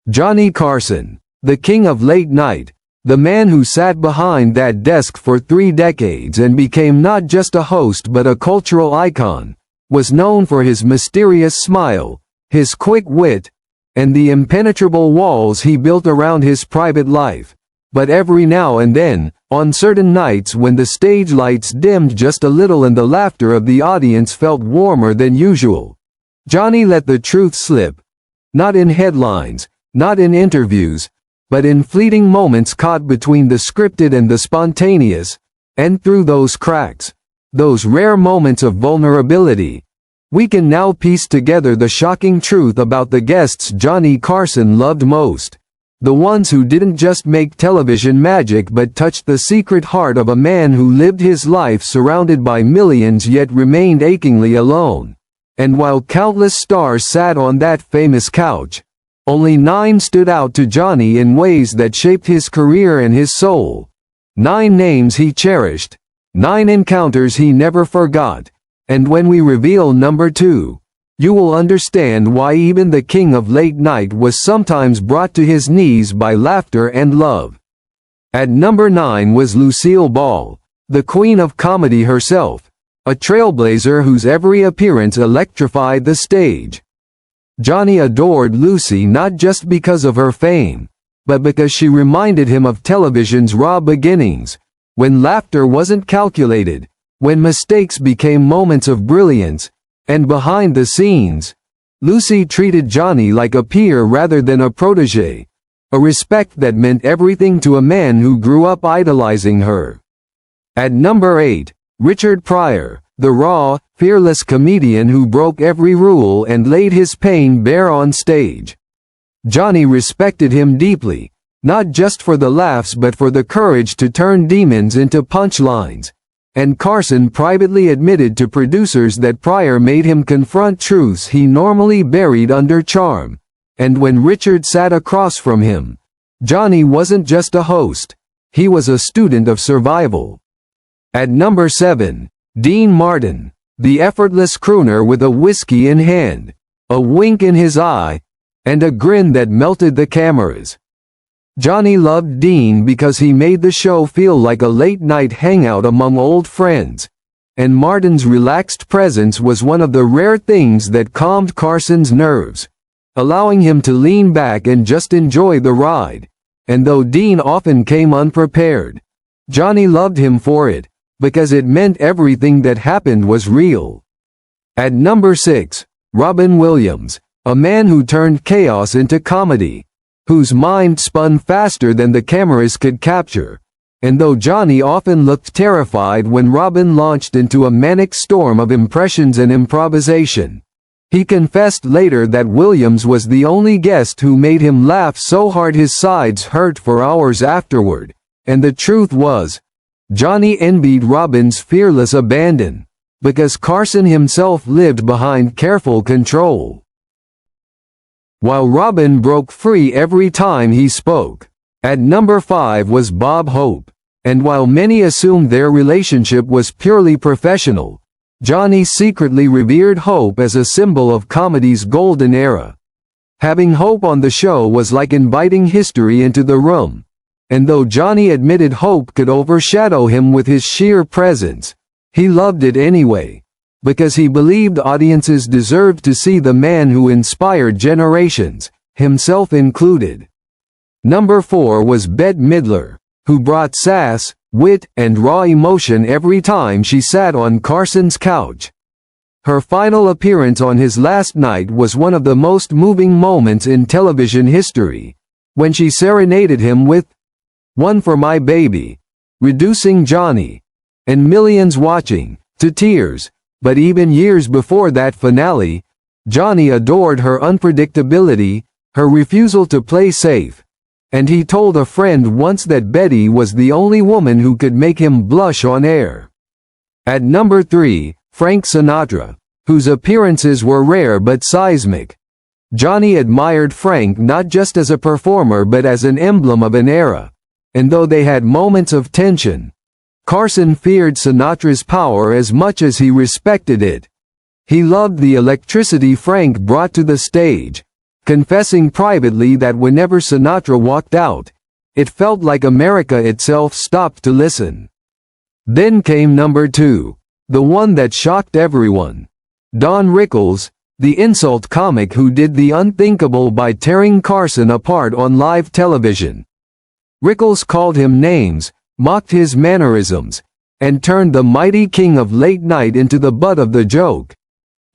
Johnny Carson, the king of late night, the man who sat behind that desk for 3 decades and became not just a host but a cultural icon, was known for his mysterious smile, his quick wit, and the impenetrable walls he built around his private life. But every now and then, on certain nights when the stage lights dimmed just a little and the laughter of the audience felt warmer than usual, Johnny let the truth slip. Not in headlines, not in interviews, but in fleeting moments caught between the scripted and the spontaneous, and through those cracks, those rare moments of vulnerability, we can now piece together the shocking truth about the guests Johnny Carson loved most. The ones who didn't just make television magic but touched the secret heart of a man who lived his life surrounded by millions yet remained achingly alone. And while countless stars sat on that famous couch, only 9 stood out to Johnny in ways that shaped his career and his soul. 9 names he cherished, 9 encounters he never forgot, and when we reveal number 2, you will understand why even the king of late night was sometimes brought to his knees by laughter and love. At number 9 was Lucille Ball, the queen of comedy herself, a trailblazer whose every appearance electrified the stage. Johnny adored Lucy not just because of her fame, but because she reminded him of television's raw beginnings, when laughter wasn't calculated, when mistakes became moments of brilliance, and behind the scenes, Lucy treated Johnny like a peer rather than a protégé, a respect that meant everything to a man who grew up idolizing her. At number 8, Richard Pryor, the raw, fearless comedian who broke every rule and laid his pain bare on stage. Johnny respected him deeply, not just for the laughs but for the courage to turn demons into punchlines. And Carson privately admitted to producers that Pryor made him confront truths he normally buried under charm. And when Richard sat across from him, Johnny wasn't just a host, he was a student of survival. At number 7, Dean Martin, the effortless crooner with a whiskey in hand, a wink in his eye, and a grin that melted the cameras. Johnny loved Dean because he made the show feel like a late-night hangout among old friends, and Martin's relaxed presence was one of the rare things that calmed Carson's nerves, allowing him to lean back and just enjoy the ride. And though Dean often came unprepared, Johnny loved him for it, because it meant everything that happened was real. At number 6, Robin Williams, a man who turned chaos into comedy, whose mind spun faster than the cameras could capture. And though Johnny often looked terrified when Robin launched into a manic storm of impressions and improvisation, he confessed later that Williams was the only guest who made him laugh so hard his sides hurt for hours afterward. And the truth was, Johnny envied Robin's fearless abandon, because Carson himself lived behind careful control. While Robin broke free every time he spoke. At number 5 was Bob Hope, and while many assumed their relationship was purely professional, Johnny secretly revered Hope as a symbol of comedy's golden era. Having Hope on the show was like inviting history into the room, and though Johnny admitted Hope could overshadow him with his sheer presence, he loved it anyway, because he believed audiences deserved to see the man who inspired generations, himself included. Number 4 was Bette Midler, who brought sass, wit, and raw emotion every time she sat on Carson's couch. Her final appearance on his last night was one of the most moving moments in television history, when she serenaded him with "One for My Baby," reducing Johnny, and millions watching, to tears. But even years before that finale, Johnny adored her unpredictability, her refusal to play safe. And he told a friend once that Bette was the only woman who could make him blush on air. At number 3, Frank Sinatra, whose appearances were rare but seismic. Johnny admired Frank not just as a performer but as an emblem of an era. And though they had moments of tension, Carson feared Sinatra's power as much as he respected it. He loved the electricity Frank brought to the stage, confessing privately that whenever Sinatra walked out, it felt like America itself stopped to listen. Then came number 2, the one that shocked everyone. Don Rickles, the insult comic who did the unthinkable by tearing Carson apart on live television. Rickles called him names, mocked his mannerisms, and turned the mighty king of late night into the butt of the joke.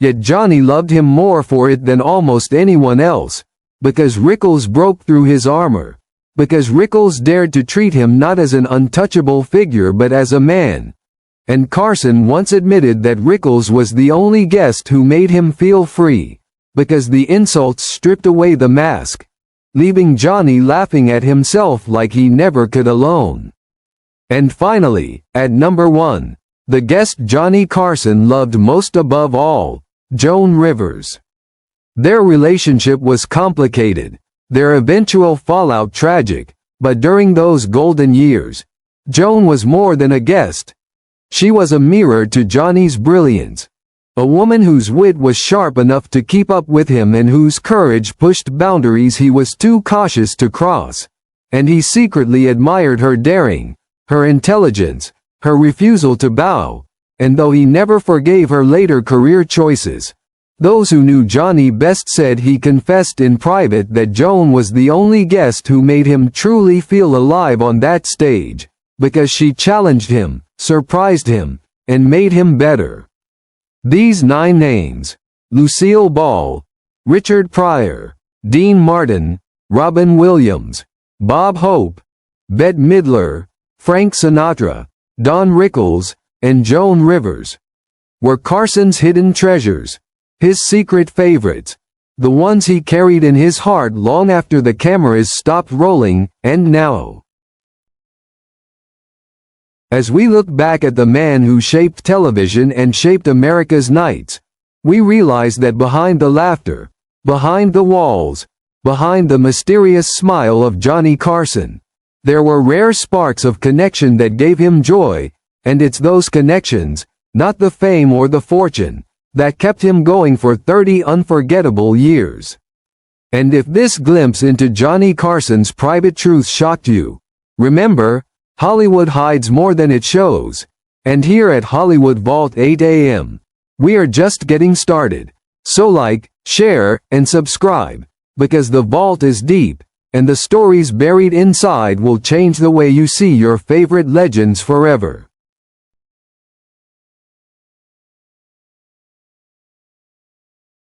Yet Johnny loved him more for it than almost anyone else, because Rickles broke through his armor, because Rickles dared to treat him not as an untouchable figure but as a man. And Carson once admitted that Rickles was the only guest who made him feel free, because the insults stripped away the mask, leaving Johnny laughing at himself like he never could alone. And finally, at number 1, the guest Johnny Carson loved most above all, Joan Rivers. Their relationship was complicated, their eventual fallout tragic, but during those golden years, Joan was more than a guest. She was a mirror to Johnny's brilliance, a woman whose wit was sharp enough to keep up with him and whose courage pushed boundaries he was too cautious to cross, and he secretly admired her daring, her intelligence, her refusal to bow, and though he never forgave her later career choices, those who knew Johnny best said he confessed in private that Joan was the only guest who made him truly feel alive on that stage, because she challenged him, surprised him, and made him better. These 9 names: Lucille Ball, Richard Pryor, Dean Martin, Robin Williams, Bob Hope, Bette Midler, Frank Sinatra, Don Rickles, and Joan Rivers, were Carson's hidden treasures, his secret favorites, the ones he carried in his heart long after the cameras stopped rolling. And now, as we look back at the man who shaped television and shaped America's nights, we realize that behind the laughter, behind the walls, behind the mysterious smile of Johnny Carson, there were rare sparks of connection that gave him joy, and it's those connections, not the fame or the fortune, that kept him going for 30 unforgettable years. And if this glimpse into Johnny Carson's private truth shocked you, remember, Hollywood hides more than it shows, and here at Hollywood Vault 8 AM, we are just getting started. So like, share, and subscribe, because the vault is deep, and the stories buried inside will change the way you see your favorite legends forever.